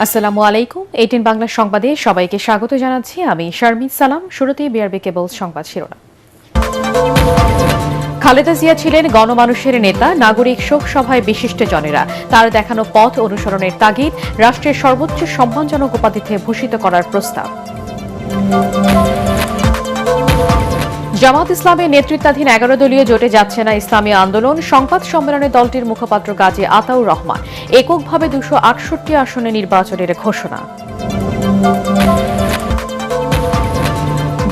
আসসালামু আলাইকুম। 18 বাংলা সংবাদে সবাইকে স্বাগত জানাচ্ছি। আমি শারমিন সালাম। শুরুতেই বিআরবি কেবলস সংবাদ শিরোনাম। খালেদা জিয়া ছিলেন গণমানুষের নেতা, নাগরিক শোক সভায় বিশিষ্টজনেরা তার দেখানো পথ অনুসরণের তাগিদ, রাষ্ট্রের সর্বোচ্চ সম্মানজনক উপাধিতে ভূষিত করার প্রস্তাব। জামাত ইসলামের নেতৃত্বাধীন 11 দলীয় জোটে যাচ্ছে না ইসলামী আন্দোলন। সংবাদ সম্মেলনে দলটির মুখপাত্র গাজী আতাউর রহমান এককভাবে 268 আসনে নির্বাচনের ঘোষণা।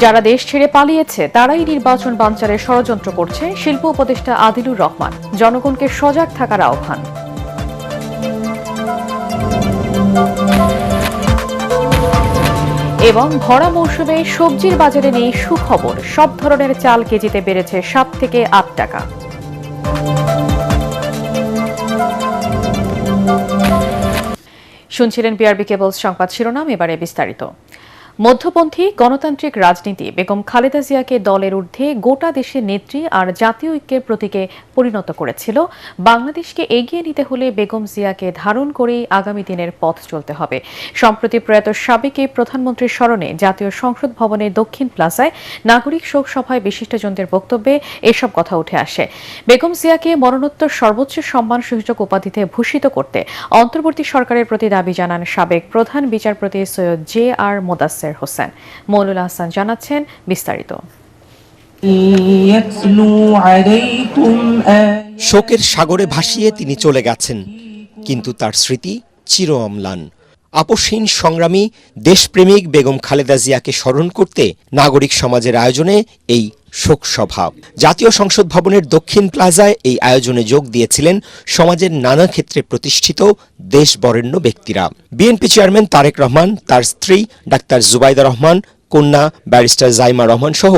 যারা দেশ ছেড়ে পালিয়েছে তারাই নির্বাচন বানচালের ষড়যন্ত্র করছে, শিল্প উপদেষ্টা আদিলুর রহমান। জনগণকে সজাগ থাকার আহ্বান। এবং ভরা মৌসুমে সবজির বাজারে নেই সুখবর, সব ধরনের চাল কেজিতে বেড়েছে 7 থেকে 8 টাকা। শুনছিলেন বিআরবি কেবলস সংবাদ শিরোনাম, এবারে বিস্তারিত। মধ্যপন্থী গণতান্ত্রিক রাজনীতি বেগম খালেদা জিয়াকে দলের ঊর্ধ্বে গোটা দেশের নেত্রী আর জাতীয় ঐক্যের প্রতীকে পরিণত করেছিল। বাংলাদেশকে এগিয়ে নিতে হলে বেগম জিয়াকে ধারণ করেই আগামী দিনের পথ চলতে হবে। সম্প্রতি প্রয়াত সাবেক এই প্রধানমন্ত্রীর স্মরণে জাতীয় সংসদ ভবনের দক্ষিণ প্লাজায় নাগরিক শোক সভায় বিশিষ্টজনদের বক্তব্যে এসব কথা উঠে আসে। বেগম জিয়াকে মরণোত্তর সর্বোচ্চ সম্মানসূচক উপাধিতে ভূষিত করতে অন্তর্বর্তী সরকারের প্রতি দাবি জানান সাবেক প্রধান বিচারপতি সৈয়দ JR মোদাসের হোসেন। মৌলুল হাসান জানাচ্ছেন বিস্তারিত। শোকের সাগরে ভাসিয়ে তিনি চলে গেছেন, কিন্তু তার স্মৃতি চির অম্লান। আপসহীন সংগ্রামী দেশপ্রেমিক বেগম খালেদা জিয়াকে স্মরণ করতে নাগরিক সমাজের আয়োজনে এই শোক সভা। জাতীয় সংসদ ভবনের দক্ষিণ প্লাজায় এই আয়োজনে যোগ দিয়েছিলেন সমাজের নানা ক্ষেত্রে প্রতিষ্ঠিত দেশবরেণ্য ব্যক্তিরা। বিএনপি চেয়ারম্যান তারেক রহমান, তার স্ত্রী ডাক্তার জুবাইদা রহমান, কন্যা ব্যারিস্টার জাইমা রহমান সহ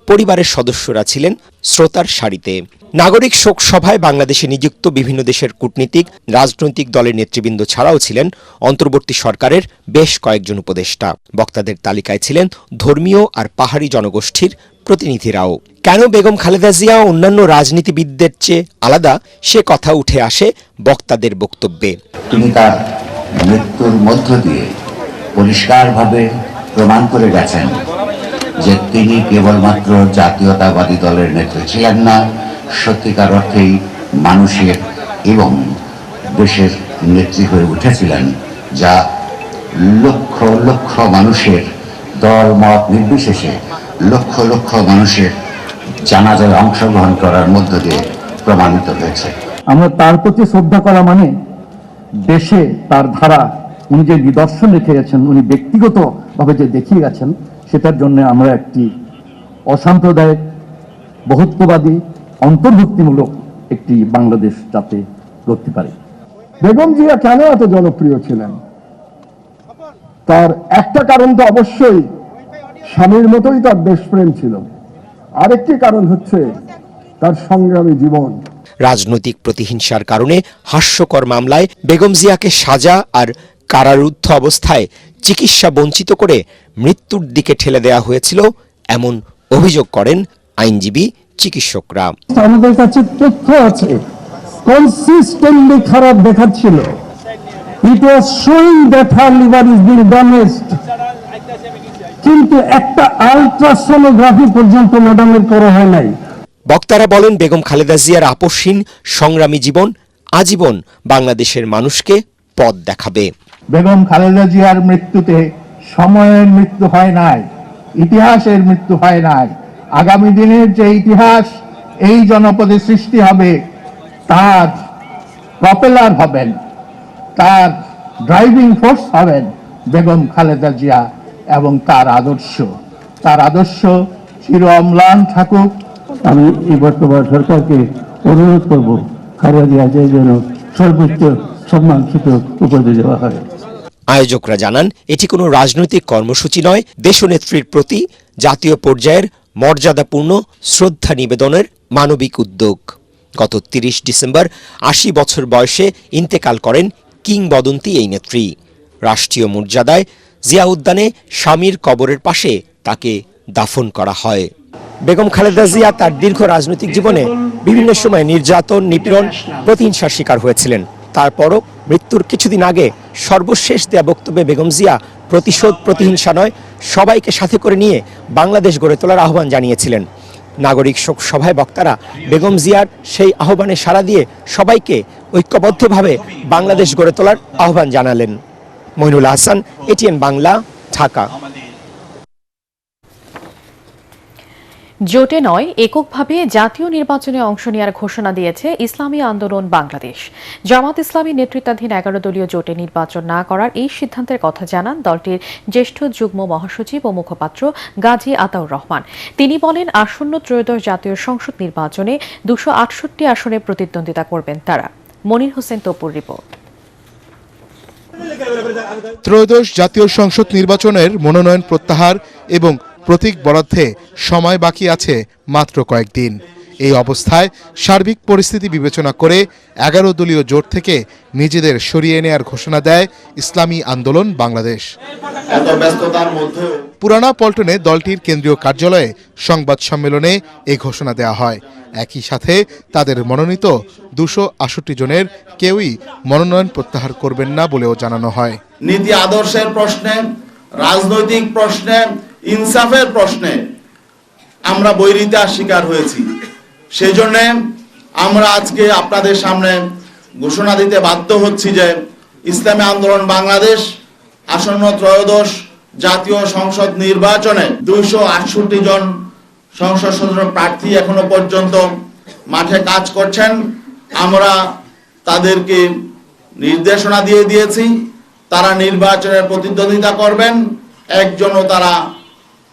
পরিবারের সদস্যরা ছিলেন শ্রোতার সারিতে। নাগরিক শোক সভায় বাংলাদেশে নিযুক্ত বিভিন্ন দেশের কূটনীতিক, রাজনৈতিক দলের নেতৃবৃন্দ ছাড়াও ছিলেন অন্তর্বর্তী সরকারের বেশ কয়েকজন উপদেষ্টা। বক্তাদের তালিকায় ছিলেন ধর্মীয় আর পাহাড়ি জনগোষ্ঠীর প্রতিনিধিরাও। কেন বেগম খালেদা জিয়া অন্যান্য রাজনীতিবিদদের চেয়ে আলাদা, সে কথা উঠে আসে বক্তাদের বক্তব্যে। তিনি তার মৃত্যুর মধ্য দিয়ে পরিষ্কারভাবে প্রমাণ করে গেছেন যে তিনি কেবলমাত্র জাতীয়তাবাদী দলের নেত্রী ছিলেন না, সত্যিকার অর্থেই মানুষের এবং দেশের নেত্রী হয়ে উঠেছিলেন, যা লক্ষ লক্ষ মানুষের দল মত নির্বিশেষে লক্ষ লক্ষ মানুষের জানাজায় অংশগ্রহণ করার মধ্য দিয়ে প্রমাণিত হয়েছে। আমরা তার প্রতি শ্রদ্ধা করা মানে দেশে তার ধারা, উনি যে নিদর্শন রেখে গেছেন, উনি ব্যক্তিগতভাবে যে দেখিয়ে গেছেন, সেটার জন্য আমরা একটি অসাম্প্রদায়িক, বহুত্ববাদী, অন্তর্ভুক্তিমূলক একটি বাংলাদেশ যাতে গড়তে পারে। বেগম জিয়া কেন এত জনপ্রিয় ছিলেন? তার একটা কারণ তো অবশ্যই স্বামীর মতোই তার দেশপ্রেম ছিল, আরেকটি কারণ হচ্ছে তার সংগ্রামী জীবন। রাজনৈতিক প্রতিহিংসার কারণে হাস্যকর মামলায় বেগম জিয়াকে সাজা আর কারারুদ্ধ অবস্থায় চিকিৎসা বঞ্চিত করে মৃত্যুর দিকে ঠেলে দেওয়া হয়েছিল, এমন অভিযোগ করেন আইনজীবী, চিকিৎসকরা। আমাদের কাছে তথ্য আছে, কনসিস্টেন্টলি খারাপ দেখাচ্ছিল। It was showing that her liver is being damaged, কিন্তু একটা আলট্রাসোনোগ্রাফি পর্যন্ত ম্যাডামের করা হয় নাই। বক্তারা বলেন, বেগম খালেদা জিয়ার আপসহীন সংগ্রামী জীবন আজীবন বাংলাদেশের মানুষকে পথ দেখাবে। বেগম খালেদা জিয়ার মৃত্যুতে সময়ের মৃত্যু হয় নাই, ইতিহাসের মৃত্যু হয় নাই। আগামী দিনের যে ইতিহাস এই জনপদে সৃষ্টি হবে, তার প্রপেলার হবেন, তার ড্রাইভিং ফোর্স হবেন বেগম খালেদা জিয়া এবং তার আদর্শ চির অম্লান থাকুক। আমি এই বর্তমান সরকারকে অনুরোধ করব, খালেদা জিয়াকে যেন সর্বোচ্চ সম্মানসূচক উপাধি দেওয়া হয়। আয়োজকরা জানান, এটি কোনো রাজনৈতিক কর্মসূচি নয়, দেশনেত্রীর প্রতি জাতীয় পর্যায়ের মর্যাদাপূর্ণ শ্রদ্ধা নিবেদনের মানবিক উদ্যোগ। গত 30 ডিসেম্বর 80 বছর বয়সে ইন্তেকাল করেন কিংবদন্তি এই নেত্রী। রাষ্ট্রীয় মর্যাদায় জিয়া উদ্যানে স্বামীর কবরের পাশে তাকে দাফন করা হয়। বেগম খালেদা জিয়া তার দীর্ঘ রাজনৈতিক জীবনে বিভিন্ন সময় নির্যাতন, নিপীড়ন, প্রতিহিংসার শিকার হয়েছিলেন। তারপরও মৃত্যুর কিছুদিন আগে সর্বশেষ দেয়া বক্তব্যে বেগম জিয়া প্রতিশোধ প্রতিহিংসা নয়, সবাইকে সাথে করে নিয়ে বাংলাদেশ গড়ে তোলার আহ্বান জানিয়েছিলেন। নাগরিক শোক সভায় বক্তারা বেগম জিয়ার সেই আহ্বানে সাড়া দিয়ে সবাইকে ঐক্যবদ্ধভাবে বাংলাদেশ গড়ে তোলার আহ্বান জানালেন। মইনুল হাসান, এটিএন বাংলা, ঢাকা। জোটে নয়, এককভাবে জাতীয় নির্বাচনে অংশ নেওয়ার ঘোষণা দিয়েছে ইসলামী আন্দোলন বাংলাদেশ। জামাত ইসলামী নেতৃত্বাধীন 11 দলীয় জোটে নির্বাচন না করার এই সিদ্ধান্তের কথা জানান দলটির জ্যেষ্ঠ যুগ্ম মহাসচিব ও মুখপাত্র গাজী আতাউর রহমান। তিনি বলেন, আসন্ন ত্রয়োদশ জাতীয় সংসদ নির্বাচনে 268 আসনে প্রতিদ্বন্দ্বিতা করবেন তারা। মনির হোসেন তপুর রিপোর্ট। ত্রয়োদশ জাতীয় সংসদ নির্বাচনের মনোনয়ন প্রত্যাহার এবং প্রতীক বরাদ্দে সময় বাকি আছে মাত্র কয়েকদিন। এই অবস্থায় সার্বিক পরিস্থিতি বিবেচনা করে 11 দলীয় জোট থেকে নিজেদের সরিয়ে নেয়ার ঘোষণা দেয় ইসলামী আন্দোলন বাংলাদেশ। পুরানা পল্টনে দলটির কেন্দ্রীয় কার্যালয়ে সংবাদ সম্মেলনে এই ঘোষণা দেওয়া হয়। একই সাথে তাদের মনোনীত 268 জনের কেউই মনোনয়ন প্রত্যাহার করবেন না বলেও জানানো হয়। নীতি আদর্শের প্রশ্নে, রাজনৈতিক প্রশ্নে, ইনসাফের প্রশ্নে আমরা বৈরিতার শিকার হয়েছি। সেই জন্য আমরা আজকে আপনাদের সামনে ঘোষণা দিতে বাধ্য হচ্ছি যে ইসলামী আন্দোলন বাংলাদেশ আসন্ন ত্রয়োদশ জাতীয় সংসদ নির্বাচনে 268 জন সংসদ সদস্য প্রার্থী এখনো পর্যন্ত মাঠে কাজ করছেন। আমরা তাদেরকে নির্দেশনা দিয়ে দিয়েছি, তারা নির্বাচনের প্রতিদ্বন্দ্বিতা করবেন, একজনও তারা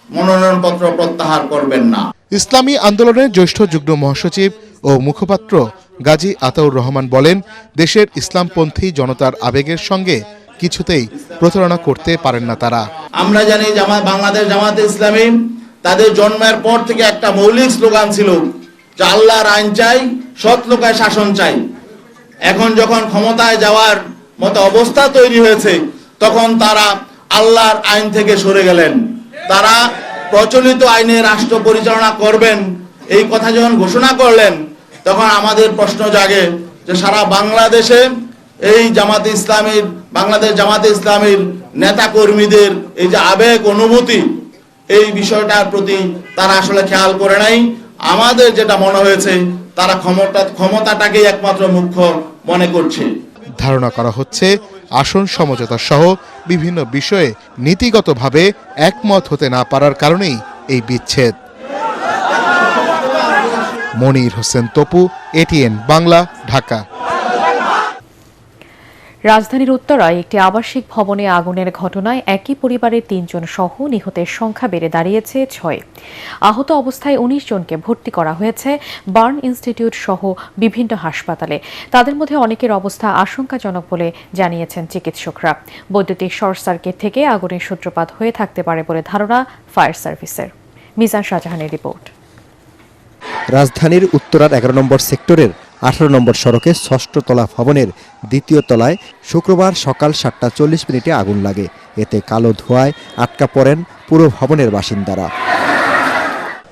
মনোনয়নপত্র প্রত্যাহার করবেন না। ইসলামী আন্দোলনের জ্যেষ্ঠ যুগ্ম মহাসচিব ও মুখপাত্র গাজী আতাউর রহমান বলেন, দেশের ইসলামপন্থী জনতার আবেগের সঙ্গে কিছুতেই প্রতারণা করতে পারেন না তারা। আমরা জানি বাংলাদেশ জামাতে ইসলামী তাদের জন্মের পর থেকে একটা মৌলিক স্লোগান ছিল যে আল্লাহর আইন চাই, সৎ লোকের শাসন চাই। এখন যখন ক্ষমতায় যাওয়ার মতো অবস্থা তৈরি হয়েছে, তখন তারা আল্লাহর আইন থেকে সরে গেলেন। তারা প্রচলিত আইনে রাষ্ট্র পরিচালনা করবেন এই কথা যখন ঘোষণা করলেন, তখন আমাদের প্রশ্ন জাগে যে সারা বাংলাদেশে এই জামাতে ইসলামীর, বাংলাদেশ জামাতে ইসলামীর নেতা কর্মীদের এই যে আবেগ অনুভূতি, এই বিষয়টার প্রতি তারা আসলে খেয়াল করে নাই। আমাদের যেটা মনে হয়েছে, তারা ক্ষমতাটাকেই একমাত্র মুখ্য মনে করছে। ধারণা করা হচ্ছে আসন সমঝোতা সহ বিভিন্ন বিষয়ে নীতিগতভাবে একমত হতে না পারার কারণেই এই বিচ্ছেদ। মনির হোসেন তপু, এটিএন বাংলা, ঢাকা। রাজধানীর উত্তরায় একটি আবাসিক ভবনে আগুনের ঘটনায় একই পরিবারের 3 জন সহ নিহতের সংখ্যা বেড়ে দাঁড়িয়েছে 6। আহত অবস্থায় 19 জনকে ভর্তি করা হয়েছে বার্ন ইনস্টিটিউট সহ বিভিন্ন হাসপাতালে। তাদের মধ্যে অনেকের অবস্থা আশঙ্কাজনক বলে জানিয়েছেন চিকিৎসকরা। বৈদ্যুতিক শর্ট সার্কিট থেকে আগুনের সূত্রপাত হয়ে থাকতে পারে বলে ধারণা ফায়ার সার্ভিসের। মিজান শাহজাহানের রিপোর্ট। রাজধানীর উত্তরার 11 নম্বর সেক্টরের 18 নম্বর সড়কে 6ষ্ঠ তলা ভবনের 2য় তলায় শুক্রবার সকাল 7টা 40 মিনিটে আগুন লাগে। এতে কালো ধোঁয়ায় আটকা পড়েন পুরো ভবনের বাসিন্দারা।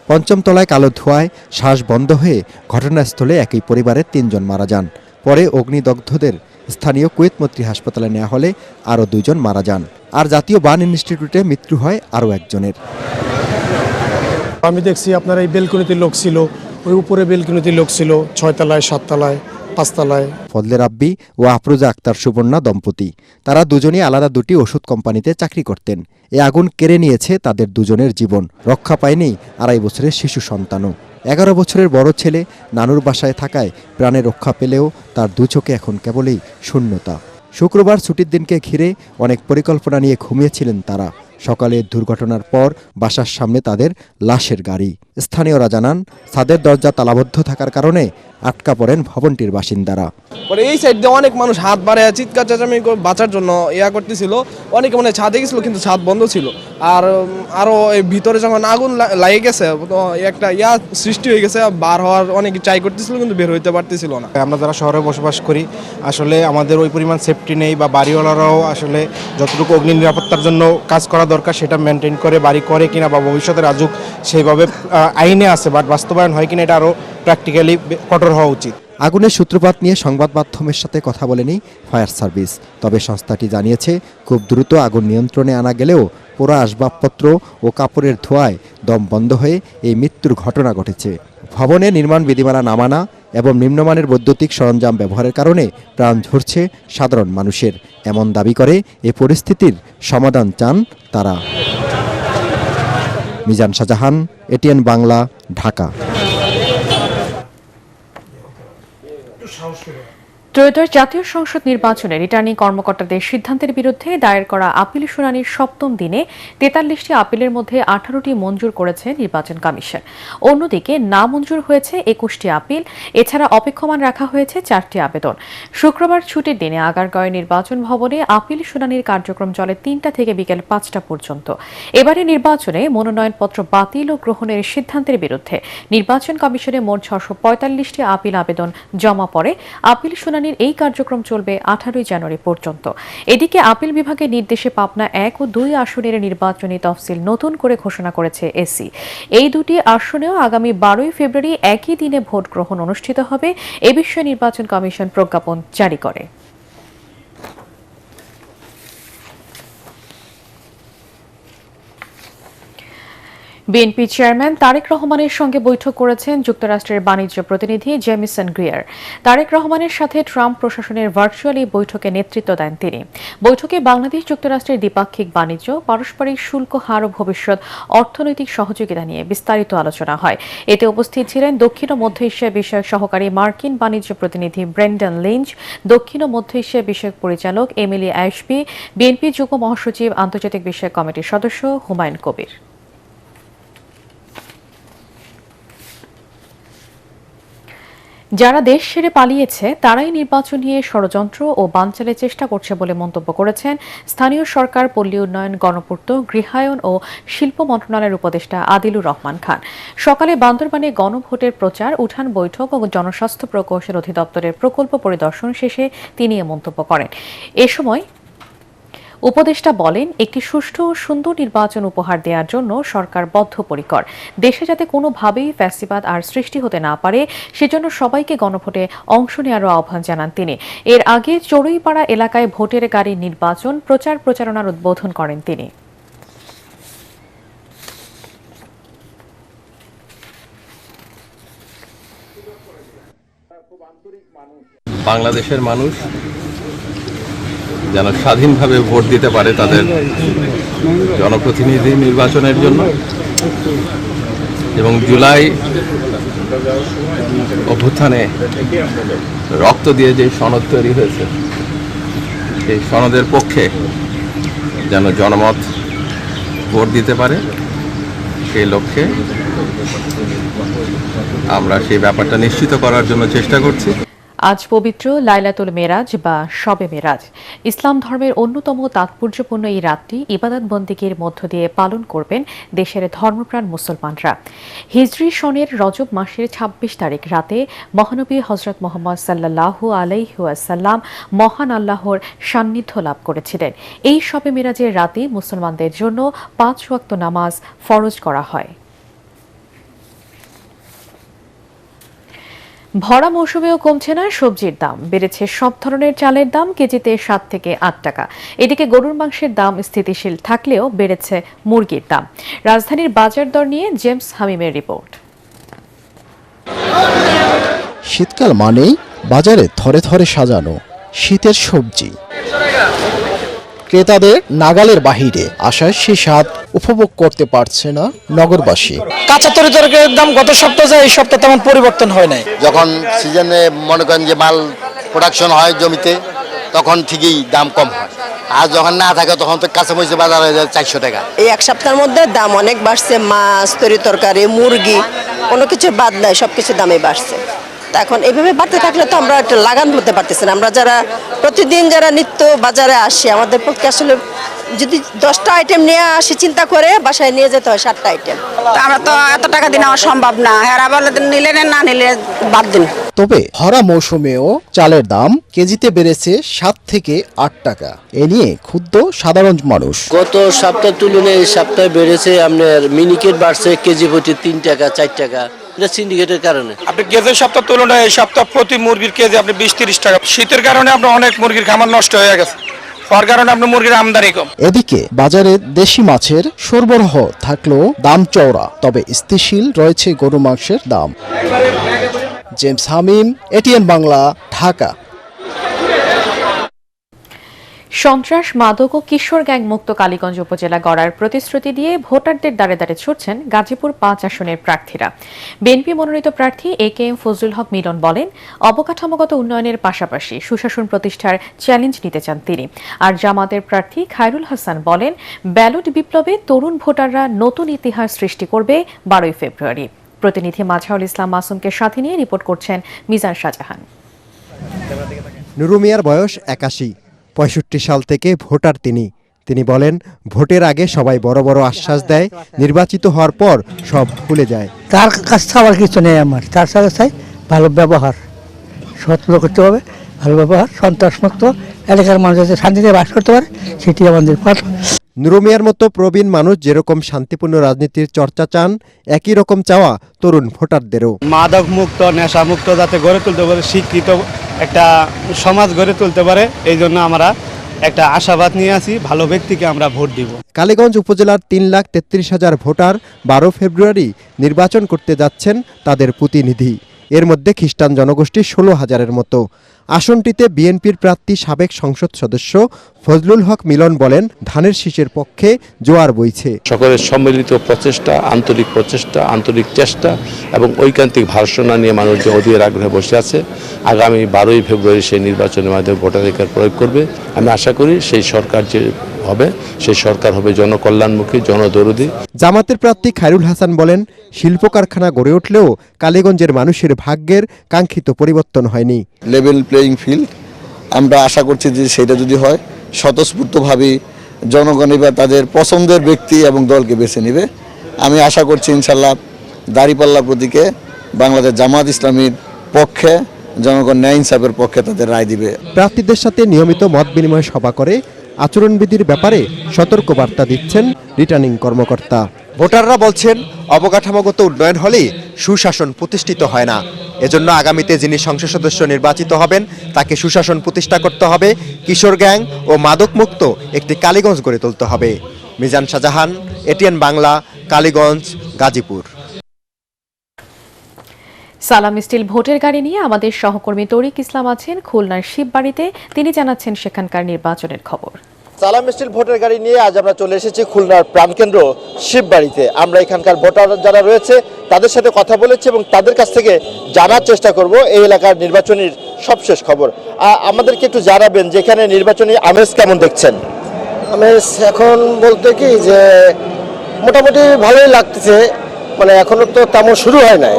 5ম তলায় কালো ধোঁয়ায় শ্বাস বন্ধ হয়ে ঘটনাস্থলে একই পরিবারের 3 জন মারা যান। পরে অগ্নিদগ্ধদের স্থানীয় কুয়েতমৈত্রী হাসপাতালে নেওয়া হলে আরও 2 জন মারা যান। আর জাতীয় বার্ন ইনস্টিটিউটে মৃত্যু হয় আরও একজনের। আমি দেখছি আপনার এই বেলকনিতে লোক ছিল, ওই উপরে বেলকনিতে লোক ছিল, 6 তলায়, 7 তলায়, 5 তলায়। ফজলে রাব্বি ও আফরোজা আক্তার সুবর্ণা দম্পতি, তারা দুজনেই আলাদা 2টি ওষুধ কোম্পানিতে চাকরি করতেন। এ আগুন কেড়ে নিয়েছে তাদের দুজনের জীবন। রক্ষা পায়নি 2.5 বছরের শিশু সন্তানও। 11 বছরের বড় ছেলে নানুর বাসায় থাকায় প্রাণে রক্ষা পেলেও তার 2 চোখে এখন কেবলই শূন্যতা। শুক্রবার ছুটির দিনকে ঘিরে অনেক পরিকল্পনা নিয়ে ঘুমিয়েছিলেন তারা। সকালে দুর্ঘটনার পর বাসার সামনে তাদের লাশের গাড়ি। স্থানীয়রা জানান, ছাদের দরজা তালাবদ্ধ থাকার কারণে আটকা পড়েন ভবনটির বাসিন্দারা। পরে এই সাইড দিয়ে অনেক মানুষ হাত বাড়ায় চিৎকার চেঁচামেচি বাঁচার জন্য করতেছিল। অনেকে মানে ছাদে গেছিল, কিন্তু ছাদ বন্ধ ছিল। আর আরো এই ভিতরে যখন আগুন লাগে গেছে, তো একটা সৃষ্টি হয়ে গেছে, বার হওয়ার অনেকে ট্রাই করতেছিল, কিন্তু বের হইতে পারতেছিল না। আমরা যারা শহরে বসবাস করি, আসলে আমাদের ওই পরিমাণ সেফটি নেই, বা বাড়িওয়ালারাও আসলে যতটুকু অগ্নি নিরাপত্তার জন্য কাজ করা দরকার সেটা মেনটেন করে বাড়ি করে কিনা, বা ভবিষ্যতে রাজুক সেইভাবে আইনে আছে, বাট বাস্তবায়ন হয় কিনা এটা আরও প্র্যাকটিক্যালি কঠোর হওয়া উচিত। আগুনের সূত্রপাত নিয়ে সংবাদ মাধ্যমের সাথে কথা বলেনি ফায়ার সার্ভিস। তবে সংস্থাটি জানিয়েছে খুব দ্রুত আগুন নিয়ন্ত্রণে আনা গেলেও পোড়া আসবাবপত্র ও কাপড়ের ধোঁয়ায় দম বন্ধ হয়ে এই মৃত্যুর ঘটনা ঘটেছে। ভবনে নির্মাণ বিধিমালা না মানা এবং নিম্নমানের বৈদ্যুতিক সরঞ্জাম ব্যবহারের কারণে প্রাণ ঝরছে সাধারণ মানুষের, এমন দাবি করে এই পরিস্থিতির সমাধান চান তারা। মিজান শাহজাহান, এটিএন বাংলা, ঢাকা। ত্রয়োদশ জাতীয় সংসদ নির্বাচনে রিটার্নিং কর্মকর্তাদের সিদ্ধান্তের বিরুদ্ধে দায়ের করা আপিল শুনানির ৭ম দিনে ৪৩টি আপিলের মধ্যে ১৮টি মঞ্জুর করেছে নির্বাচন কমিশন। অন্যদিকে না মঞ্জুর হয়েছে ২১টি আপিল। এছাড়া অপেক্ষমান রাখা হয়েছে ৪টি আবেদন। শুক্রবার ছুটির দিনে আগারগাঁওয়ে নির্বাচন ভবনে আপিল শুনানির কার্যক্রম চলে ৩টা থেকে বিকেল ৫টা পর্যন্ত। এবারে নির্বাচনে মনোনয়নপত্র বাতিল ও গ্রহণের সিদ্ধান্তের বিরুদ্ধে নির্বাচন কমিশনে মোট ৬৪৫টি আপিল আবেদন জমা পড়ে। আপিল শুনানি এই কার্যক্রম চলবে ১৮ জানুয়ারি পর্যন্ত। এদিকে আপিল বিভাগের নির্দেশে পাবনা ১ ও ২ আসনের নির্বাচনী তফসিল নতুন করে ঘোষণা করেছে এসি। এই দুটি আসনেও আগামী ১২ ফেব্রুয়ারি একই দিনে ভোট গ্রহণ অনুষ্ঠিত হবে। এ বিষয়ে নির্বাচন কমিশন প্রজ্ঞাপন জারি করে। বিএনপি চেয়ারম্যান তারেক রহমানের সঙ্গে বৈঠক করেছেন যুক্তরাষ্ট্রের বাণিজ্য প্রতিনিধি জেমিসন গ্রিয়ার। তারেক রহমানের সাথে ট্রাম্প প্রশাসনের ভার্চুয়ালি বৈঠকে নেতৃত্ব দেন তিনি। বৈঠকে বাংলাদেশ যুক্তরাষ্ট্রের দ্বিপাক্ষিক বাণিজ্য, পারস্পরিক শুল্ক হার ও ভবিষ্যৎ অর্থনৈতিক সহযোগিতা নিয়ে বিস্তারিত আলোচনা হয়। এতে উপস্থিত ছিলেন দক্ষিণ ও মধ্য এশিয়া বিষয়ক সহকারী মার্কিন বাণিজ্য প্রতিনিধি ব্রেন্ডন লিঞ্চ, দক্ষিণ ও মধ্য এশিয়া বিষয়ক পরিচালক এমিলি অ্যাশবি, বিএনপি যুগ্ম মহাসচিব আন্তর্জাতিক বিষয়ক কমিটির সদস্য হুমায়ুন কবির। যারা দেশ ছেড়ে পালিয়েছে তারাই নির্বাচন নিয়ে ষড়যন্ত্র ও বানচালের চেষ্টা করছে বলে মন্তব্য করেছেন স্থানীয় সরকার, পল্লী উন্নয়ন, গণপূর্ত, গৃহায়ন ও শিল্প মন্ত্রণালয়ের উপদেষ্টা আদিলুর রহমান খান। সকালে বান্দরবানে গণভোটের প্রচার, উঠান বৈঠক ও জনস্বাস্থ্য প্রকৌশল অধিদপ্তরের প্রকল্প পরিদর্শন শেষে তিনি এ মন্তব্য করেন। এ সময় উপদেষ্টা বলেন, একটি সুষ্ঠু ও সুন্দর নির্বাচন উপহার দেওয়ার জন্য সরকার বদ্ধপরিকর। দেশে যাতে কোনোভাবেই ফ্যাসিবাদ আর সৃষ্টি হতে না পারে সেজন্য সবাইকে গণভোটে অংশ নেওয়ারও আহ্বান জানান তিনি। এর আগে চড়ুইপাড়া এলাকায় ভোটের গাড়ির নির্বাচন প্রচারণার উদ্বোধন করেন তিনি। বাংলাদেশের মানুষ যেন স্বাধীনভাবে ভোট দিতে পারে তাদের জনপ্রতিনিধি নির্বাচনের জন্য, এবং জুলাই অভ্যুত্থানে রক্ত দিয়ে যে সনদ তৈরি হয়েছে সেই সনদের পক্ষে যেন জনমত ভোট দিতে পারে, সেই লক্ষ্যে আমরা সেই ব্যাপারটা নিশ্চিত করার জন্য চেষ্টা করছি। আজ পবিত্র লাইলাতুল মেরাজ বা শবে মেরাজ। ইসলাম ধর্মের অন্যতম তাৎপর্যপূর্ণ এই রাতটি ইবাদত বন্দেগীর মধ্য দিয়ে পালন করবেন দেশের ধর্মপ্রাণ মুসলমানরা। হিজরি সনের রজব মাসের ২৬ তারিখ রাতে মহানবী হযরত মুহাম্মদ সাল্লাল্লাহু আলাইহি ওয়াসাল্লাম মহান আল্লাহর সান্নিধ্য লাভ করেছিলেন। এই শবে মেরাজের রাতে মুসলমানদের জন্য ৫ ওয়াক্ত নামাজ ফরজ করা হয়। ভরা মৌসুমেও কমছে না সবজির দাম, বেড়েছে সব ধরনের চালের দাম কেজিতে ৭ থেকে ৮ টাকা। এদিকে গরুর মাংসের দাম স্থিতিশীল থাকলেও বেড়েছে মুরগির দাম। রাজধানীর বাজার দর নিয়ে জেমস হামিমের রিপোর্ট। শীতকাল মানেই বাজারে থরে থরে সাজানো শীতের সবজি, ক্রেতাদের নাগালের বাহিরে আসায় সে স্বাদ উপভোগ করতে পারছে না নগরবাসী। কাঁচা তরকারির দাম গত সপ্তাহে এই সপ্তাহে তেমন পরিবর্তন হয় নাই। যখন সিজনে মনে করেন যে মাল প্রোডাকশন হয় জমিতে তখন ঠিকই দাম কম হয়, আর যখন না থাকে তখন তো কাঁচামরিচের বাজার হয়ে যায় ৪০০ টাকা। এই এক সপ্তাহের মধ্যে দাম অনেক বাড়ছে, মাছ, তরকারি, মুরগি, কোনো কিছু বাদ নাই, সবকিছু দামে বাড়ছে। এখন এইভাবে বাড়তে থাকলে তো আমরা একটা লাগান ধরতে পারতেছি না। আমরা যারা প্রতিদিন যারা নিত্য বাজারে আসি, আমাদের পক্ষে আসলে যদি 10টা আইটেম নিয়ে আসি চিন্তা করে বাসায় নিয়ে যেতে হয় 7টা আইটেম। আমরা তো এত টাকা দিন আমার সম্ভব না, হেরা বলে নিলে না নিলে বাদ দিন। তবে ভরা মৌসুমেও চালের দাম কেজিতে বেড়েছে 7 থেকে 8 টাকা। এ নিয়ে ক্ষুব্ধ সাধারণ মানুষ। গত সপ্তাহের তুলনায় এই সপ্তাহে বেড়েছে আপনার মিনিকেট বাড়ছে কেজি প্রতি 3 টাকা 4 টাকা, এটা সিন্ডিকেটের কারণে। আপনি গেজের সপ্তাহ তুলনায় এই সপ্তাহ প্রতি মুরগির কেজি আপনি 20-30 টাকা। শীতের কারণে আপনার অনেক মুরগির খামার নষ্ট হয়ে গেছে, হওয়ার কারণে আপনার মুরগির আমদানি কম। এদিকে বাজারে দেশি মাছের সরবরাহ থাকলেও দাম চওড়া, তবে স্থিতিশীল রয়েছে গরু মাংসের দাম। জেমস হামিম, এটিএন বাংলা, ঢাকা। সন্ত্রাস, মাদক ও কিশোর গ্যাং মুক্ত কালীগঞ্জ উপজেলা গড়ার প্রতিশ্রুতি দিয়ে ভোটারদের দ্বারে দ্বারে ছুটছেন গাজীপুর 5 আসনের প্রার্থীরা। বিএনপি মনোনীত প্রার্থী AKM ফজলুল হক মিলন বলেন, অবকাঠামোগত উন্নয়নের পাশাপাশি সুশাসন প্রতিষ্ঠার চ্যালেঞ্জ নিতে চান তিনি। আর জামাতের প্রার্থী খায়রুল হাসান বলেন, ব্যালট বিপ্লবে তরুণ ভোটাররা নতুন ইতিহাস সৃষ্টি করবে 12 ফেব্রুয়ারি। প্রতিনিধি মাঝহারুল ইসলাম মাসুমকে সাথে নিয়ে রিপোর্ট করছেন মিজান শাহজাহান। নুরু মিয়ার বয়স 81। 65 সাল থেকে ভোটার তিনি বলেন, ভোটের আগে সবাই বড় বড় আশ্বাস দেয়, নির্বাচিত হওয়ার পর সব ভুলে যায়। তার কাছ খাওয়ার কিছু নেই আমার, তার সাথে চাই ভালো ব্যবহার, সতর্ক করতে হবে, ভালো ব্যবহার, সন্ত্রাসমুক্ত এলাকার মানুষ যাতে শান্তিতে বাস করতে পারে, সেটি আমাদের পথ। নুরু মিয়ার মতো প্রবীণ মানুষ যেরকম শান্তিপূর্ণ রাজনীতির চর্চা চান, একই রকম চাওয়া তরুণ ভোটারদেরও। মাদক মুক্ত, নেশা মুক্ত যাতে গড়ে তুলতে পারে, শিক্ষিত একটা সমাজ গড়ে তুলতে পারে, এই জন্য আমরা একটা আশাবাদ নিয়ে আছি, ভালো ব্যক্তিকে আমরা ভোট দিব। কালীগঞ্জ উপজেলার 3,33,000 ভোটার 12 ফেব্রুয়ারি নির্বাচন করতে যাচ্ছেন তাদের প্রতিনিধি। এর মধ্যে খ্রিস্টান জনগোষ্ঠী 16,000-এর মতো। আসনটিতে বিএনপির প্রার্থী সাবেক সংসদ সদস্য ফজলুল হক মিলন বলেন, ধানের শীষের পক্ষে জোয়ার বইছে। সকলের সম্মিলিত প্রচেষ্টা, আন্তরিক প্রচেষ্টা, আন্তরিক চেষ্টা এবং ঐকান্তিক ভারসাম্য নিয়ে মানুষজন অধীর আগ্রহে বসে আছে। আগামী 12 ফেব্রুয়ারি সেই নির্বাচনের মাধ্যমে ভোটাধিকার প্রয়োগ করবে। আমি আশা করি সেই সরকার যে হবে, সেই সরকার হবে জনকল্যাণমুখী, জনদরদী। জামাতের প্রার্থী খায়রুল হাসান বলেন, শিল্প কারখানা গড়ে উঠলেও কালীগঞ্জের মানুষের ভাগ্যের কাঙ্ক্ষিত পরিবর্তন হয়নি। লেভেল প্লেয়িং ফিল্ড, আমরা আশা করছি যে সেটা যদি হয়, স্বতঃস্ফূর্তভাবে জনগণ এবার তাদের পছন্দের ব্যক্তি এবং দলকে বেছে নেবে। আমি আশা করছি ইনশাল্লাহ দাঁড়িপাল্লা প্রতীকে বাংলাদেশ জামাত ইসলামীর পক্ষে জনগণ ন্যায় ইনসাফের পক্ষে তাদের রায় দিবে। প্রার্থীদের সাথে নিয়মিত মত বিনিময় সভা করে আচরণবিধির ব্যাপারে সতর্ক বার্তা দিচ্ছেন রিটার্নিং কর্মকর্তা। ভোটাররা বলছেন, অবকাঠামোগত উন্নয়ন হলে সুশাসন প্রতিষ্ঠিত হয় না। এজন্য আগামীতে যিনি সংসদ সদস্য নির্বাচিত হবেন তাকে সুশাসন প্রতিষ্ঠা করতে হবে, কিশোর গ্যাং ও মাদক মুক্ত একটি কালীগঞ্জ গড়ে তুলতে হবে। মিজান শাহজাহান, এটিএন বাংলা, কালীগঞ্জ, গাজীপুর। সালাম স্টিল ভোটের গাড়ি নিয়ে আমাদের সহকর্মী তরিক ইসলাম আছেন খুলনার শিববাড়িতে। তিনি জানাচ্ছেন সেখানকার নির্বাচনের খবর। সালাম স্টিল ভোটের গাড়ি নিয়ে আজ আমরা চলে এসেছি খুলনার প্রাণকেন্দ্র শিববাড়িতে। আমরা এখানকার ভোটার যারা রয়েছে তাদের সাথে কথা বলেছি এবং তাদের কাছ থেকে জানার চেষ্টা করব এই এলাকার নির্বাচনের সবশেষ খবর। আমাদেরকে একটু জানাবেন যে এখানে নির্বাচনী আমেজ কেমন দেখছেন? আমেজ এখন বলতে কি যে মোটামুটি ভালোই লাগতেছে, মানে এখনো তো তেমন শুরু হয় নাই,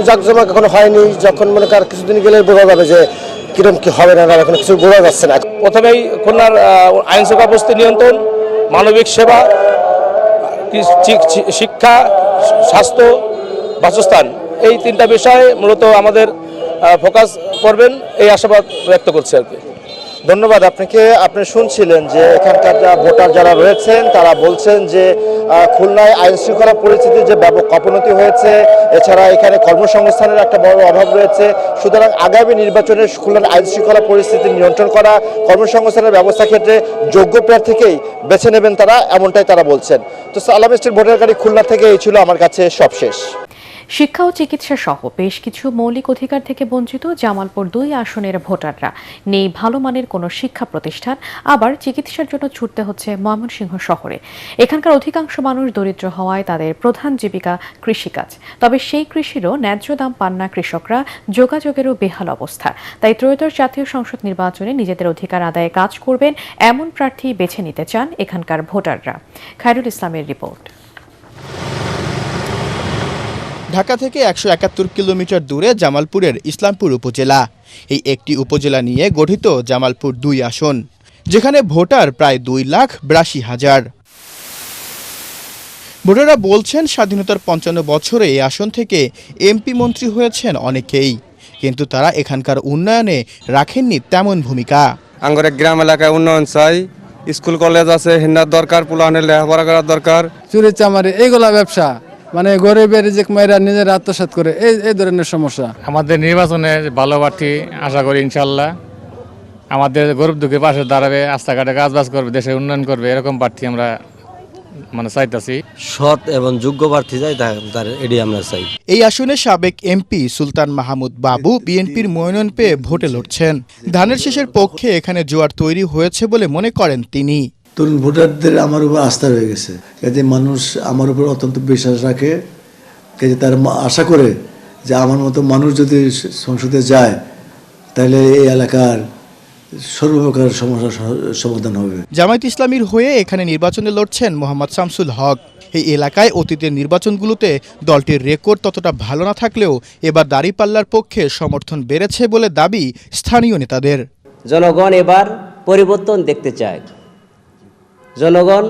জাকজমক এখনো হয়নি। যখন মনে কর কিছুদিন গেলে বোঝা যাবে যে কিরম কি হবে না, এখন কিছু বোঝা যাচ্ছে না। প্রথমেই খুলনার আইন শৃঙ্খলা পরিস্থিতি নিয়ন্ত্রণ, মানবিক সেবা, শিক্ষা, স্বাস্থ্য, বাসস্থান, এই তিনটা বিষয়ে মূলত আমাদের ফোকাস করবেন এই আশাবাদ ব্যক্ত করছি আর কি। ধন্যবাদ আপনাকে। আপনি শুনছিলেন যে এখানকার ভোটার যারা রয়েছেন তারা বলছেন যে খুলনায় আইন শৃঙ্খলা পরিস্থিতির যে ব্যাপক অবনতি হয়েছে, এছাড়া এখানে কর্মসংস্থানের একটা বড় অভাব রয়েছে। সুতরাং আগামী নির্বাচনে খুলনার আইন শৃঙ্খলা পরিস্থিতি নিয়ন্ত্রণ করা, কর্মসংস্থানের ব্যবস্থা ক্ষেত্রে যোগ্য প্রার্থীকেই বেছে নেবেন তারা, এমনটাই তারা বলছেন। তো সালাম স্টিল ভোটার গাড়ি খুলনা থেকে এই ছিল আমার কাছে সবশেষ। শিক্ষা ও চিকিৎসা সহ বেশ কিছু মৌলিক অধিকার থেকে বঞ্চিত জামালপুর 2 আসনের ভোটাররা। নেই ভালো মানের কোনো শিক্ষা প্রতিষ্ঠান, আবার চিকিৎসার জন্য ছুটতে হচ্ছে ময়মনসিংহ শহরে। এখানকার অধিকাংশ মানুষ দরিদ্র হওয়ায় তাদের প্রধান জীবিকা কৃষিকাজ। তবে সেই কৃষিরও ন্যায্য দাম পান না কৃষকরা, যোগাযোগেরও বেহাল অবস্থা। তাই ত্রয়োদশ জাতীয় সংসদ নির্বাচনে নিজেদের অধিকার আদায়ে কাজ করবেন এমন প্রার্থী বেছে নিতে চান এখানকার ভোটাররা। খায়রুল ইসলামের রিপোর্ট। ঢাকা থেকে 171 কিলোমিটার দূরে জামালপুরের ইসলামপুর উপজেলা। এই একটি উপজেলা নিয়ে গঠিত জামালপুর 2 আসন, যেখানে ভোটার প্রায় 2,82,000। ভোটাররা বলছেন, স্বাধীনতার 55 বছরে এই আসন থেকে এমপি মন্ত্রী হয়েছেন অনেকেই, কিন্তু তারা এখানকার উন্নয়নে রাখেননি তেমন ভূমিকা। আঙ্গরে গ্রাম এলাকায় উন্নয়ন চাই, স্কুল কলেজ আছে, হিন্দার দরকার, পুলানের লেখাপড়া করার দরকার। চুরি চামারি এইগুলা ব্যবসা মানে গরিবের রিজিক মাইরা নিজের আত্মসাৎ করে এই ধরনের সমস্যা। আমাদের নির্বাচনে ভালো প্রার্থী আশা করি ইনশাল্লাহ, আমাদের গরিব দুঃখের পাশে দাঁড়াবে, রাস্তাঘাটে কাজবাজ করবে, দেশের উন্নয়ন করবে, এরকম প্রার্থী আমরা চাইতাছি। সৎ এবং যোগ্য প্রার্থী চাই, তার এটি আমরা চাই। এই আসনে সাবেক এমপি সুলতান মাহমুদ বাবু বিএনপির মনোনয়ন পেয়ে ভোটে লড়ছেন। ধানের শীষের পক্ষে এখানে জোয়ার তৈরি হয়েছে বলে মনে করেন তিনি। তরুণ ভোটারদের আমার উপর আস্থা রয়ে গেছে, কাজে মানুষ আমার উপর অত্যন্ত বিশ্বাস রাখে, কাজে তারা আশা করে যে আমার মতো মানুষ যদি সংসদে যায় তাহলে এই এলাকার সর্বপ্রকার সমস্যার সমাধান হবে। জামায়াত ইসলামীর হয়ে এখানে নির্বাচনে লড়ছেন মোহাম্মদ শামসুল হক। এই এলাকায় অতীতের নির্বাচনগুলোতে দলটির রেকর্ড ততটা ভালো না থাকলেও এবার দাঁড়িপাল্লার পক্ষে সমর্থন বেড়েছে বলে দাবি স্থানীয় নেতাদের। জনগণ এবার পরিবর্তন দেখতে চায়। জনগণ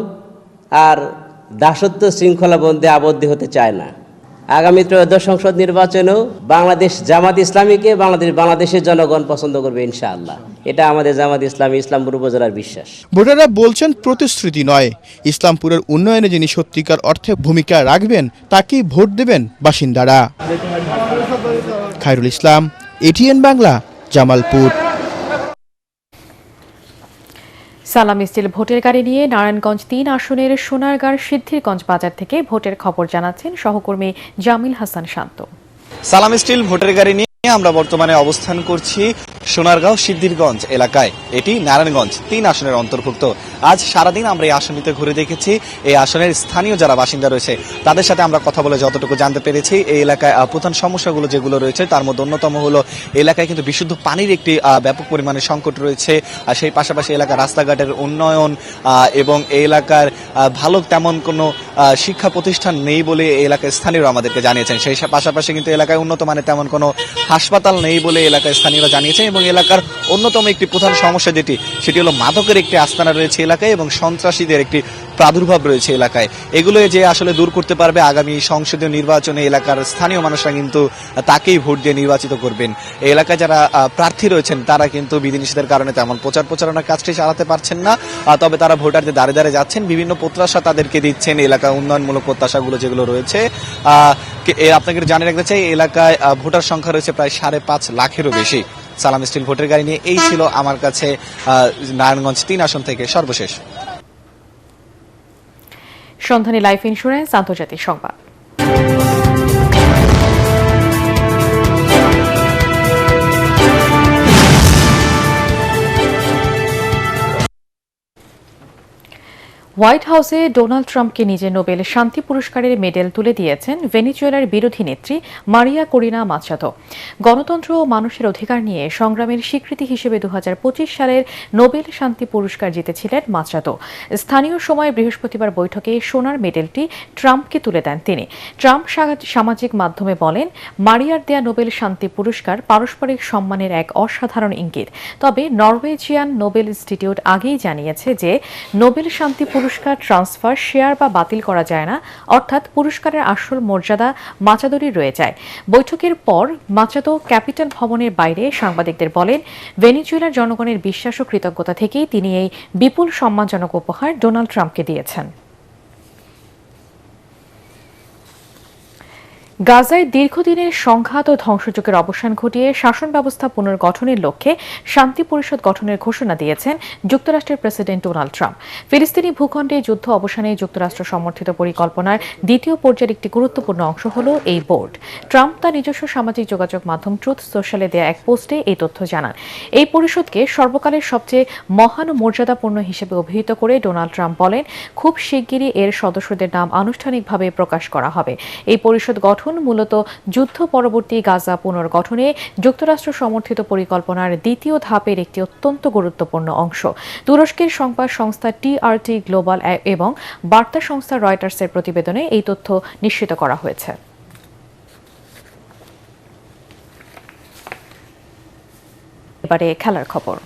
আর দাসত্ব শৃঙ্খলাবদ্ধে আবদ্ধ হতে চায় না। আগামী ত্রয়োদশ সংসদ নির্বাচনেও বাংলাদেশ জামাত ইসলামীকে বাংলাদেশের জনগণ পছন্দ করবে ইনশাআল্লাহ। এটা আমাদের জামাত ইসলামী ইসলামপুর উপজেলার বিশ্বাস। ভোটাররা বলছেন প্রতিশ্রুতি নয়, ইসলামপুরের উন্নয়নে যিনি সত্যিকার অর্থে ভূমিকা রাখবেন তাকেই ভোট দেবেন বাসিন্দারা। খায়রুল ইসলাম, এটিএন বাংলা, জামালপুর। সালাম স্টিল ভোটের গাড়ি নিয়ে নারায়ণগঞ্জ ৩ আসনের সোনারগাঁর সিদ্ধিরগঞ্জ বাজার থেকে ভোটের খবর জানাচ্ছেন সহকর্মী জামিল হাসান শান্ত। সালাম স্টিল ভোটের গাড়ি নিয়ে আমরা বর্তমানে অবস্থান করছি সোনারগাঁও সিদ্ধিরগঞ্জ এলাকায়। এটি নারায়ণগঞ্জ ৩ আসনের অন্তর্ভুক্ত। আজ সারাদিন আমরা এই আসনটিতে ঘুরে দেখেছি। এই আসনের স্থানীয় যারা বাসিন্দা রয়েছে তাদের সাথে আমরা কথা বলে যতটুকু জানতে পেরেছি, এই এলাকায় প্রধান সমস্যাগুলো যেগুলো রয়েছে তার মধ্যে অন্যতম হলো এলাকায় কিন্তু বিশুদ্ধ পানির একটি ব্যাপক পরিমাণে সংকট রয়েছে। আর সেই পাশাপাশি এলাকার রাস্তাঘাটের উন্নয়ন এবং এই এলাকার ভালো তেমন কোনো শিক্ষা প্রতিষ্ঠান নেই বলে এই এলাকার স্থানীয়রা আমাদেরকে জানিয়েছেন। সেই পাশাপাশি কিন্তু এলাকায় উন্নত মানের তেমন কোনো হাসপাতাল নেই বলে এলাকার স্থানীয়রা জানিয়েছেন। এবং এলাকার অন্যতম একটি প্রধান সমস্যা সেটি হলো মাদকের একটি আস্তানা রয়েছে এলাকায় এবং সন্ত্রাসীদের একটি প্রাদুর্ভাব রয়েছে এলাকায়। এগুলো যে আসলে দূর করতে পারবে আগামী সংসদীয় নির্বাচনে এলাকার স্থানীয় মানুষরা কিন্তু তাকেই ভোট দিয়ে নির্বাচিত করবেন। এই এলাকায় যারা প্রার্থী রয়েছেন তারা কিন্তু বিধিনিষেধের কারণে তেমন প্রচারণার কাজটি চালাতে পারছেন না, তবে তারা ভোটারদের দ্বারে দ্বারে যাচ্ছেন, বিভিন্ন প্রত্যাশা তাদেরকে দিচ্ছেন। এলাকা উন্নয়নমূলক প্রত্যাশাগুলো যেগুলো রয়েছে আপনাকে জানিয়ে রাখতে চাই, এলাকায় ভোটার সংখ্যা রয়েছে প্রায় 5.5 লাখেরও বেশি। সালাম স্টিল ভোটের গাড়ি নিয়ে এই ছিল আমার কাছে নারায়ণগঞ্জ ৩ আসন থেকে সর্বশেষ। সন্ধানী লাইফ ইন্স্যুরেন্স আন্তর্জাতিক সংবাদ। হোয়াইট হাউসে ডোনাল্ড ট্রাম্পকে নিজে নোবেল শান্তি পুরস্কারের মেডেল তুলে দিয়েছেন ভেনেজুয়েলার বিরোধী নেত্রী মারিয়া করিনা মাচাদো। গণতন্ত্র ও মানুষের অধিকার নিয়ে সংগ্রামের স্বীকৃতি হিসেবে 2025 সালের নোবেল শান্তি পুরস্কার জিতেছিলেন মাচাদো। স্থানীয় সময় বৃহস্পতিবার বৈঠকে সোনার মেডেলটি ট্রাম্পকে তুলে দেন তিনি। ট্রাম্প সামাজিক মাধ্যমে বলেন, মারিয়ার দেয়া নোবেল শান্তি পুরস্কার পারস্পরিক সম্মানের এক অসাধারণ ইঙ্গিত। তবে নরওয়েজিয়ান নোবেল ইনস্টিটিউট আগেই জানিয়েছে যে নোবেল শান্তি পুরস্কার ট্রান্সফার, শেয়ার বা বাতিল করা যায় না, অর্থাৎ পুরস্কারের আসল মর্যাদা মাচাদোরই রয়ে যায়। বৈঠকের পর মাচাদো ক্যাপিটাল ভবনের বাইরে সাংবাদিকদের বলেন, ভেনেজুয়েলার জনগণের বিশ্বাস ও কৃতজ্ঞতা থেকেই তিনি এই বিপুল সম্মানজনক উপহার ডোনাল্ড ট্রাম্পকে দিয়েছেন। গাজায় দীর্ঘদিনের সংঘাত ও ধ্বংসযজ্ঞের অবসান ঘটিয়ে শাসন ব্যবস্থা পুনর্গঠনের লক্ষ্যে শান্তি পরিষদ গঠনের ঘোষণা দিয়েছেন যুক্তরাষ্ট্রের প্রেসিডেন্ট ডোনাল্ড ট্রাম্প। ফিলিস্তিনি ভূখণ্ডে যুদ্ধ অবসানে যুক্তরাষ্ট্র সমর্থিত পরিকল্পনার দ্বিতীয় পর্যায়ের একটি গুরুত্বপূর্ণ অংশ হল এই বোর্ড। ট্রাম্প তার নিজস্ব সামাজিক যোগাযোগ মাধ্যম ট্রুথ সোশ্যালে দেয়া এক পোস্টে এই তথ্য জানান। এই পরিষদকে সর্বকালের সবচেয়ে মহান ও মর্যাদাপূর্ণ হিসেবে অভিহিত করে ডোনাল্ড ট্রাম্প বলেন, খুব শিগগিরই এর সদস্যদের নাম আনুষ্ঠানিকভাবে প্রকাশ করা হবে। এই পরিষদ গঠন মূলত যুদ্ধ পরবর্তী গাজা পুনর্গঠনে যুক্তরাষ্ট্র সমর্থিত পরিকল্পনার দ্বিতীয় ধাপের একটি অত্যন্ত গুরুত্বপূর্ণ অংশ। তুরস্কের সংবাদ সংস্থা টিআরটি গ্লোবাল এবং বার্তা সংস্থা রয়টার্সের প্রতিবেদনে এই তথ্য নিশ্চিত করা হয়েছে। এবারে খেলার খবর।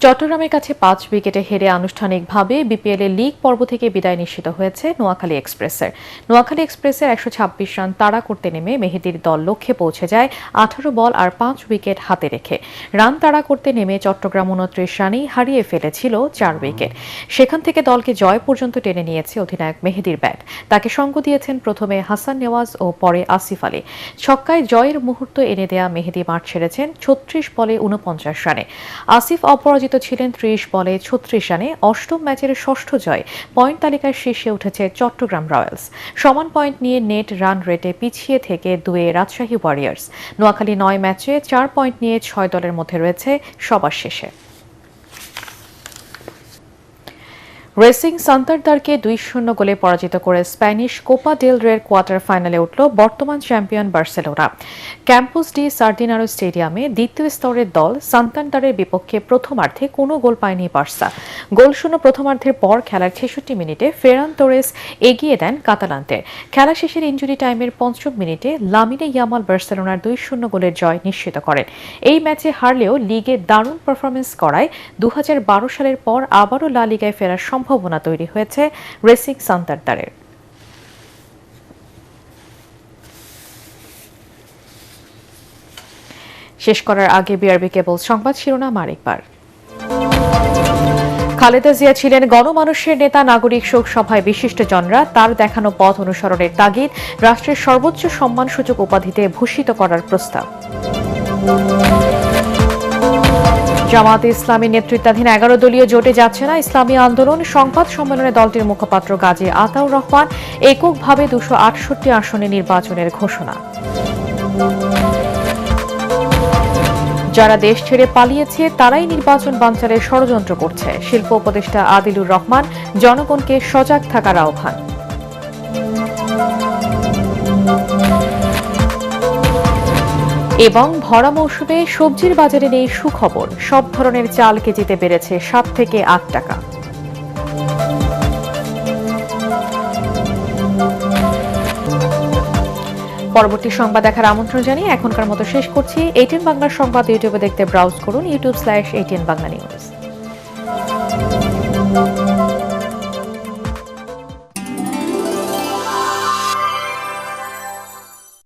চট্টগ্রামের কাছে 5 উইকেটে হেরে আনুষ্ঠানিকভাবে বিপিএল এর লিগ পর্ব থেকে বিদায় নিশ্চিত হয়েছে নোয়াখালী এক্সপ্রেসের। নোয়াখালী এক্সপ্রেসের 126 রান তাড়া করতে নেমে মেহেদীর দল লক্ষ্যে পৌঁছে যায় 18 বল আর 5 উইকেট হাতে রেখে। রান তাড়া করতে নেমে চট্টগ্রাম 29 রানেই হারিয়ে ফেলেছিল 4 উইকেট। সেখান থেকে দলকে জয় পর্যন্ত টেনে নিয়েছে অধিনায়ক মেহেদীর ব্যাট। তাকে সঙ্গ দিয়েছেন প্রথমে হাসান নেওয়াজ ও পরে আসিফ আলী। ছক্কায় জয়ের মুহূর্ত এনে দেয়া মেহেদী মাঠ ছেড়েছেন 36 বলে 49 রানে। আসিফ অপরাজিত ছিলেন 30 বলে 36 রানে। অষ্টম ম্যাচের ষষ্ঠ জয়। পয়েন্ট তালিকার শীর্ষে উঠেছে চট্টগ্রাম রয়্যালস। সমান পয়েন্ট নিয়ে নেট রান রেটে পিছিয়ে থেকে 2-এ রাজশাহী ওয়ারিয়র্স। নোয়াখালী 9 ম্যাচে 4 পয়েন্ট নিয়ে 6 দলের মধ্যে রয়েছে সবার শেষে। রেসিং সান্তারদারকে 2-0 গোলে পরাজিত করে স্প্যানিশ কোপা ডেল রের কোয়ার্টার ফাইনালে উঠল বর্তমান চ্যাম্পিয়ন বার্সেলোনা। ক্যাম্পাস ডি সার্ডিনারো স্টেডিয়ামে দ্বিতীয় স্তরের দল সান্তারদারের বিপক্ষে প্রথমার্ধে কোনো গোল পায়নি বার্সা। গোলশূন্য প্রথমার্ধের পর খেলার 66 মিনিটে ফেরান তোরেস এগিয়ে দেন কাতালানদের। খেলা শেষের ইনজুরি টাইমের 5ম মিনিটে লামিনে ইয়ামাল বার্সেলোনার 2-0 গোলের জয় নিশ্চিত করেন। এই ম্যাচে হারলেও লিগে দারুণ পারফরমেন্স করায় 2012 সালের পর আবারও লা লিগায় ফেরার সম্ভাবনা তৈরি হয়েছে রেসিং সান্তারদারের। শেষ করার আগে বিআরবি কেবল সংবাদ শিরোনাম আরেকবার। খালেদা জিয়া ছিলেন গণমানুষের নেতা। নাগরিক শোক সভায় বিশিষ্টজনরা তার দেখানো পথ অনুসরণের তাগিদ। রাষ্ট্রের সর্বোচ্চ সম্মানসূচক উপাধিতে ভূষিত করার প্রস্তাব। জামায়াতে ইসলামীর নেতৃত্বাধীন 11 দলীয় জোটে যাচ্ছে না ইসলামী আন্দোলন। সংবাদ সম্মেলনে দলটির মুখপাত্র গাজী আতাউর রহমান। এককভাবে 268 আসনে নির্বাচনের ঘোষণা। যারা দেশ ছেড়ে পালিয়েছে তারাই নির্বাচন বানচালের ষড়যন্ত্র করছে। শিল্প উপদেষ্টা আদিলুর রহমান জনগণকে সজাগ থাকার আহ্বান। এবং ভরা মৌসুমে সবজির বাজারে নেই সুখবর। সব ধরনের চাল কেজিতে বেড়েছে 7 থেকে 8 টাকা। পরবর্তী সংবাদ দেখার আমন্ত্রণ জানিয়ে এখনকার মতো শেষ করছি। ATN বাংলার সংবাদ ইউটিউবে দেখতে ব্রাউজ করুন youtube/ATN বাংলা নিউজ।